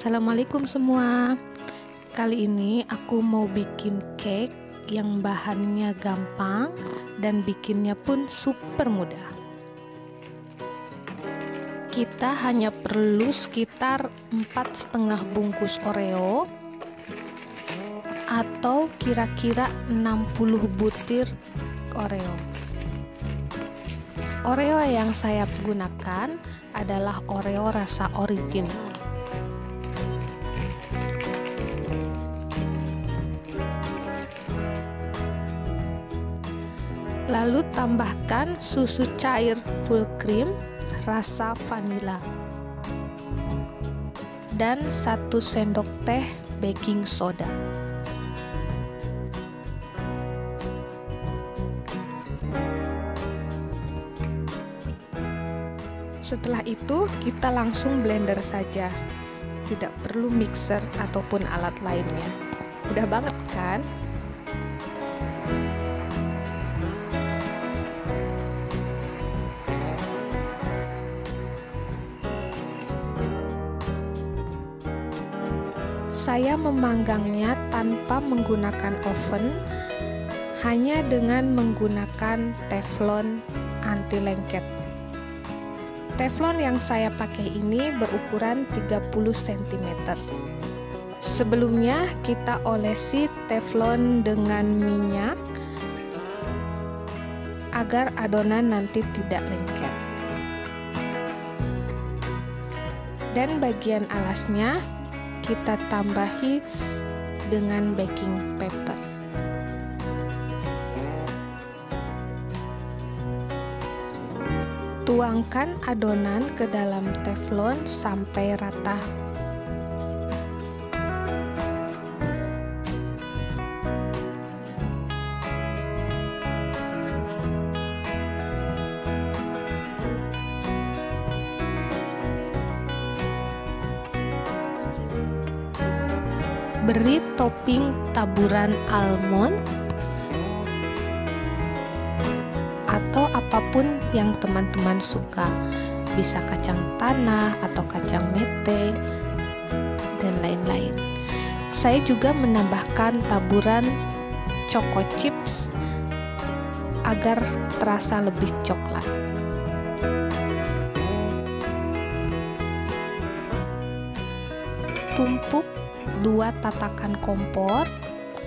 Assalamualaikum semua. Kali ini aku mau bikin cake yang bahannya gampang dan bikinnya pun super mudah. Kita hanya perlu sekitar 4,5 bungkus Oreo atau kira-kira 60 butir Oreo. Oreo yang saya gunakan adalah Oreo rasa original. Lalu tambahkan susu cair full cream rasa vanila dan 1 sendok teh baking soda. Setelah itu kita langsung blender saja, tidak perlu mixer ataupun alat lainnya. Mudah banget kan? Saya memanggangnya tanpa menggunakan oven, hanya dengan menggunakan teflon anti lengket. Teflon yang saya pakai ini berukuran 30 cm. Sebelumnya kita olesi teflon dengan minyak agar adonan nanti tidak lengket. Dan bagian alasnya kita tambahi dengan baking paper. Tuangkan adonan ke dalam teflon sampai rata. Beri topping taburan almond atau apapun yang teman-teman suka, bisa kacang tanah atau kacang mete dan lain-lain. Saya juga menambahkan taburan choco chips agar terasa lebih coklat. Tumpuk 2 tatakan kompor,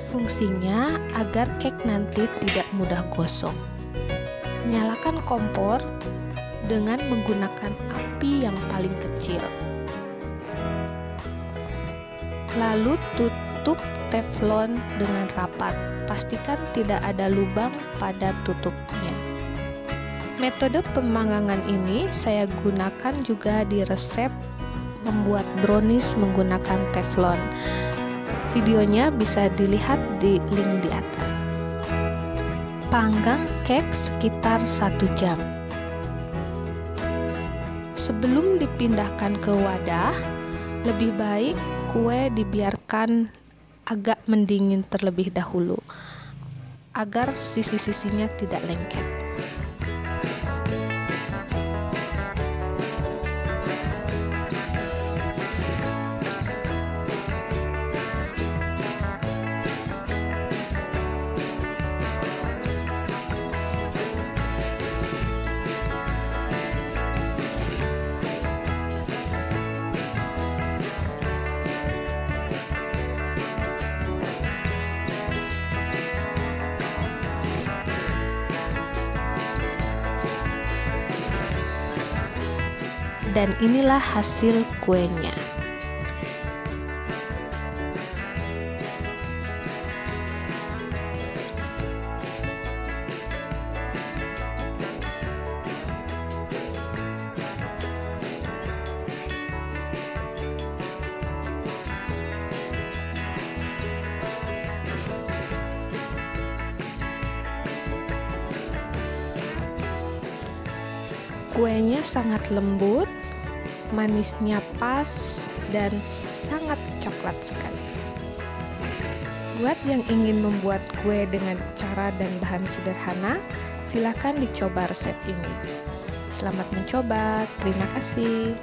fungsinya agar cake nanti tidak mudah gosong. Nyalakan kompor dengan menggunakan api yang paling kecil. Lalu tutup teflon dengan rapat. Pastikan tidak ada lubang pada tutupnya. Metode pemanggangan ini saya gunakan juga di resep membuat brownies menggunakan teflon. Videonya bisa dilihat di link di atas. Panggang cake sekitar 1 jam. Sebelum dipindahkan ke wadah, lebih baik kue dibiarkan agak mendingin terlebih dahulu agar sisi-sisinya tidak lengket. Dan inilah hasil kuenya. Kuenya sangat lembut, manisnya pas, dan sangat coklat sekali. Buat yang ingin membuat kue dengan cara dan bahan sederhana, silahkan dicoba resep ini. Selamat mencoba, terima kasih.